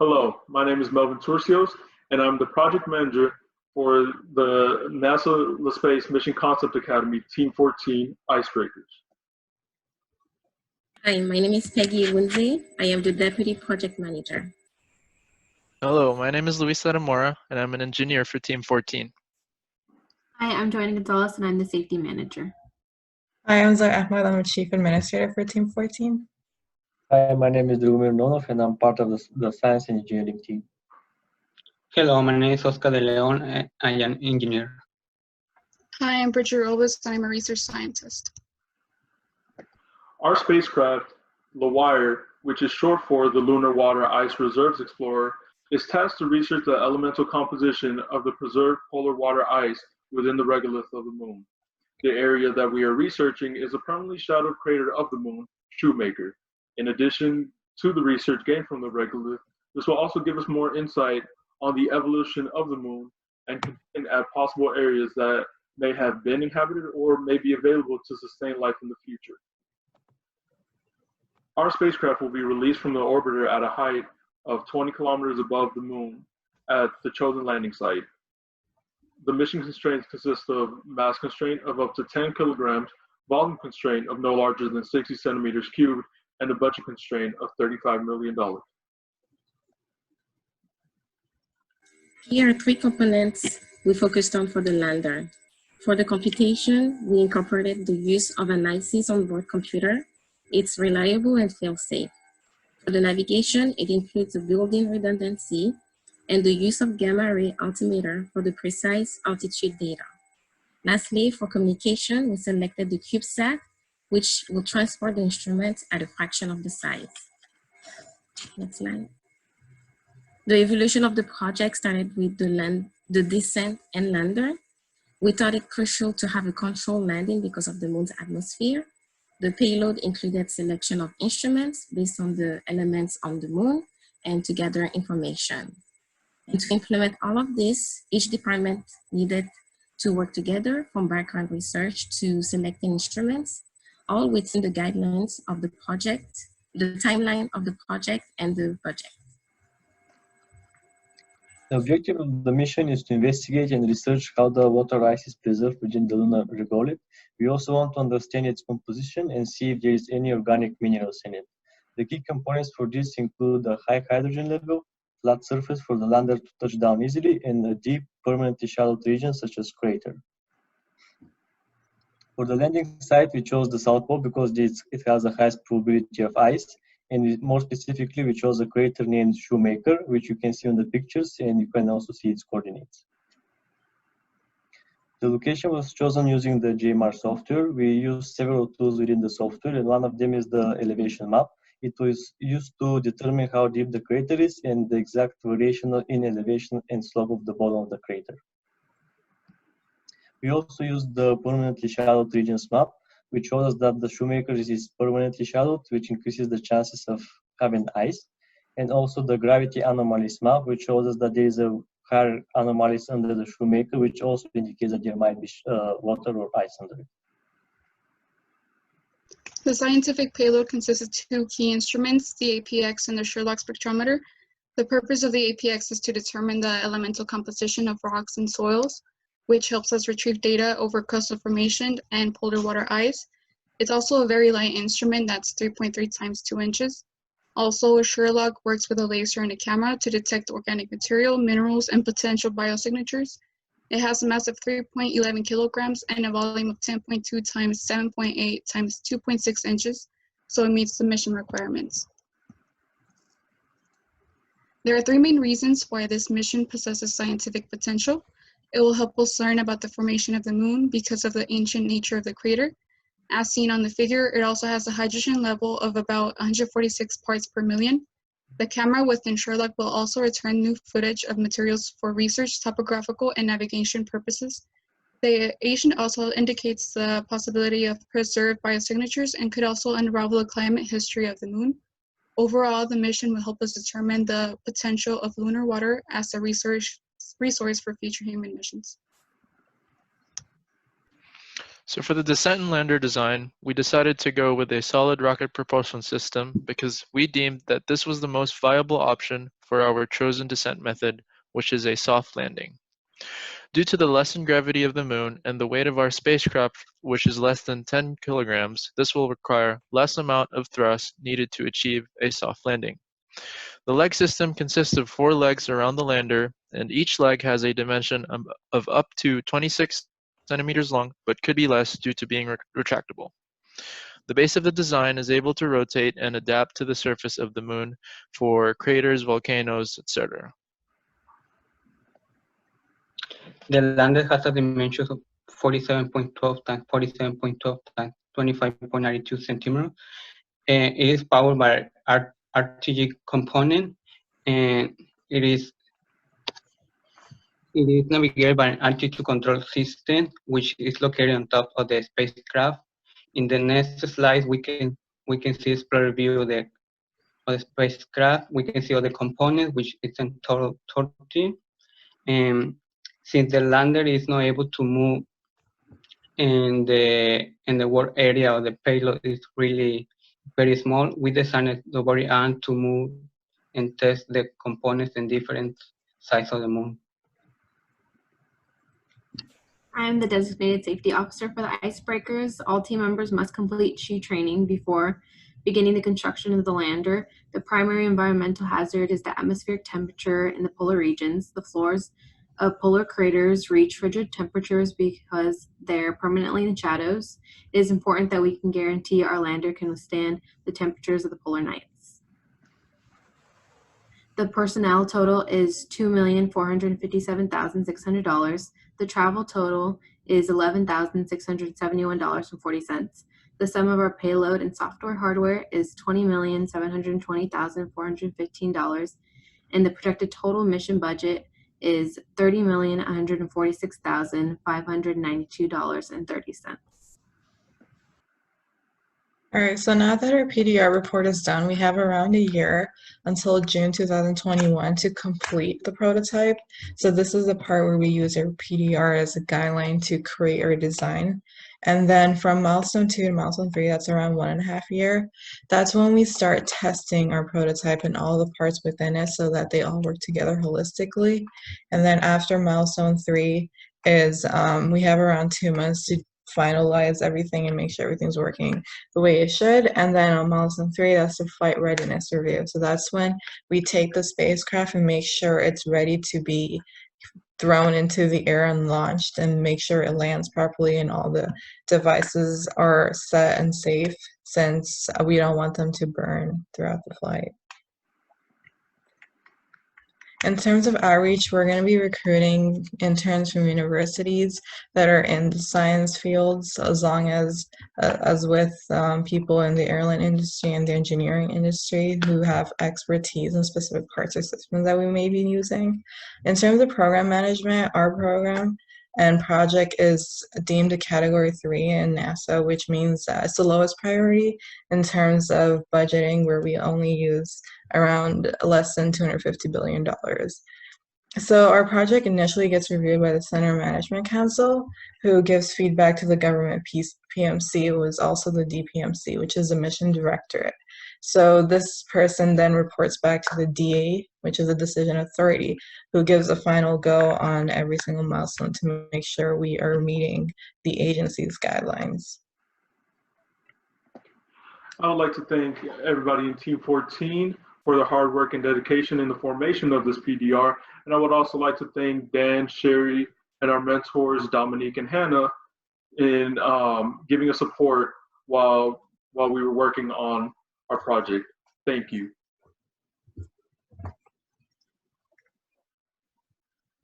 Hello, my name is Melvin Turcios, and I'm the project manager for the NASA LaSpace Mission Concept Academy Team 14 Icebreakers. Hi, my name is Peggy Winsley. I am the Deputy Project Manager. Hello, my name is Luis Aramora, and I'm an engineer for Team 14. Hi, I'm Joanna Gonzalez, and I'm the Safety Manager. Hi, I'm Zoe Ahmed. I'm a Chief Administrator for Team 14. Hi, my name is Dragomir Nonov, and I'm part of the Science and Engineering team. Hello, my name is Oscar de Leon. I am an engineer. Hi, I'm Bridget Robles, and I'm a research scientist. Our spacecraft, LaWire, which is short for the Lunar Water Ice Reserves Explorer, is tasked to research the elemental composition of the preserved polar water ice within the regolith of the Moon. The area that we are researching is a permanently shadowed crater of the Moon, Shoemaker. In addition to the research gained from the regolith, this will also give us more insight on the evolution of the Moon and at possible areas that may have been inhabited or may be available to sustain life in the future. Our spacecraft will be released from the orbiter at a height of 20 kilometers above the Moon at the chosen landing site. The mission constraints consist of mass constraint of up to 10 kilograms, volume constraint of no larger than 60 centimeters cubed, and a budget constraint of $35 million. Here are three components we focused on for the lander. For the computation, we incorporated the use of an ICES onboard computer. It's reliable and fail-safe. For the navigation, it includes a built-in redundancy and the use of gamma ray altimeter for the precise altitude data. Lastly, for communication, we selected the CubeSat, which will transport the instrument at a fraction of the size. Next slide. The evolution of the project started with the descent and lander. We thought it crucial to have a controlled landing because of the Moon's atmosphere. The payload included selection of instruments based on the elements on the Moon and to gather information. And to implement all of this, each department needed to work together from background research to selecting instruments, all within the guidelines of the project, the timeline of the project, and the budget. The objective of the mission is to investigate and research how the water ice is preserved within the lunar regolith. We also want to understand its composition and see if there is any organic minerals in it. The key components for this include a high hydrogen level, flat surface for the lander to touch down easily, and a deep, permanently shadowed region such as crater. For the landing site, we chose the South Pole because it has the highest probability of ice, and more specifically, we chose a crater named Shoemaker, which you can see on the pictures, and you can also see its coordinates. The location was chosen using the JMR software. We used several tools within the software, and one of them is the elevation map. It was used to determine how deep the crater is and the exact variation in elevation and slope of the bottom of the crater. We also used the permanently shadowed regions map, which shows us that the Shoemaker is permanently shadowed, which increases the chances of having ice, and also the gravity anomalies map, which shows us that there is a higher anomalies under the Shoemaker, which also indicates that there might be water or ice under it. The scientific payload consists of two key instruments, the APX and the Sherlock spectrometer. The purpose of the APX is to determine the elemental composition of rocks and soils, which helps us retrieve data over coastal formation and polar water ice. It's also a very light instrument that's 3.3 times 2 inches. Also, Sherlock works with a laser and a camera to detect organic material, minerals, and potential biosignatures. It has a mass of 3.11 kilograms and a volume of 10.2 times 7.8 times 2.6 inches, so it meets the mission requirements. There are three main reasons why this mission possesses scientific potential. It will help us learn about the formation of the Moon because of the ancient nature of the crater. As seen on the figure, it also has a hydrogen level of about 146 parts per million. The camera within Sherlock will also return new footage of materials for research, topographical, and navigation purposes. The agent also indicates the possibility of preserved biosignatures and could also unravel the climate history of the Moon. Overall, the mission will help us determine the potential of lunar water as a resource for future human missions. So for the descent and lander design, we decided to go with a solid rocket propulsion system because we deemed that this was the most viable option for our chosen descent method, which is a soft landing. Due to the lessened gravity of the moon and the weight of our spacecraft, which is less than 10 kilograms, this will require less amount of thrust needed to achieve a soft landing. The leg system consists of 4 legs around the lander, and each leg has a dimension of up to 26 centimeters long, but could be less due to being retractable. The base of the design is able to rotate and adapt to the surface of the moon for craters, volcanoes, etc. The lander has a dimension of 47.12 times 47.12 times 25.92 centimeters. And it is powered by RTG component, and it is navigated by an altitude control system, which is located on top of the spacecraft. In the next slide, we can see explorer view of the spacecraft. We can see all the components, which is in total 13. And since the lander is not able to move, and the work area of the payload is really very small, we designed the very arm to move and test the components in different sides of the moon. I am the designated safety officer for the icebreakers. All team members must complete SHE training before beginning the construction of the lander. The primary environmental hazard is the atmospheric temperature in the polar regions. The floors of polar craters reach frigid temperatures because they're permanently in shadows. It is important that we can guarantee our lander can withstand the temperatures of the polar nights. The personnel total is $2,457,600. The travel total is $11,671.40. The sum of our payload and software hardware is $20,720,415, and the projected total mission budget is $30,146,592.30. All right, so now that our PDR report is done, we have around a year until June 2021 to complete the prototype. So this is the part where we use our PDR as a guideline to create our design. And then from milestone 2 to milestone 3, that's around 1.5 years. That's when we start testing our prototype and all the parts within it so that they all work together holistically. And then after milestone 3 is we have around 2 months to finalize everything and make sure everything's working the way it should. And then on milestone 3, that's the flight readiness review. So that's when we take the spacecraft and make sure it's ready to be thrown into the air and launched, and make sure it lands properly and all the devices are set and safe, since we don't want them to burn throughout the flight. In terms of outreach, we're going to be recruiting interns from universities that are in the science fields, as long as with people in the airline industry and the engineering industry who have expertise in specific parts or systems that we may be using. In terms of program management, our program and project is deemed a category 3 in NASA, which means that it's the lowest priority in terms of budgeting, where we only use around less than $250 billion. So our project initially gets reviewed by the Center Management Council, who gives feedback to the government PMC, who is also the DPMC, which is the mission directorate. So this person then reports back to the DA, which is the decision authority, who gives a final go on every single milestone to make sure we are meeting the agency's guidelines. I would like to thank everybody in Team 14 for their hard work and dedication in the formation of this PDR. And I would also like to thank Dan, Sherry, and our mentors, Dominique and Hannah, in giving us support while we were working on our project. Thank you.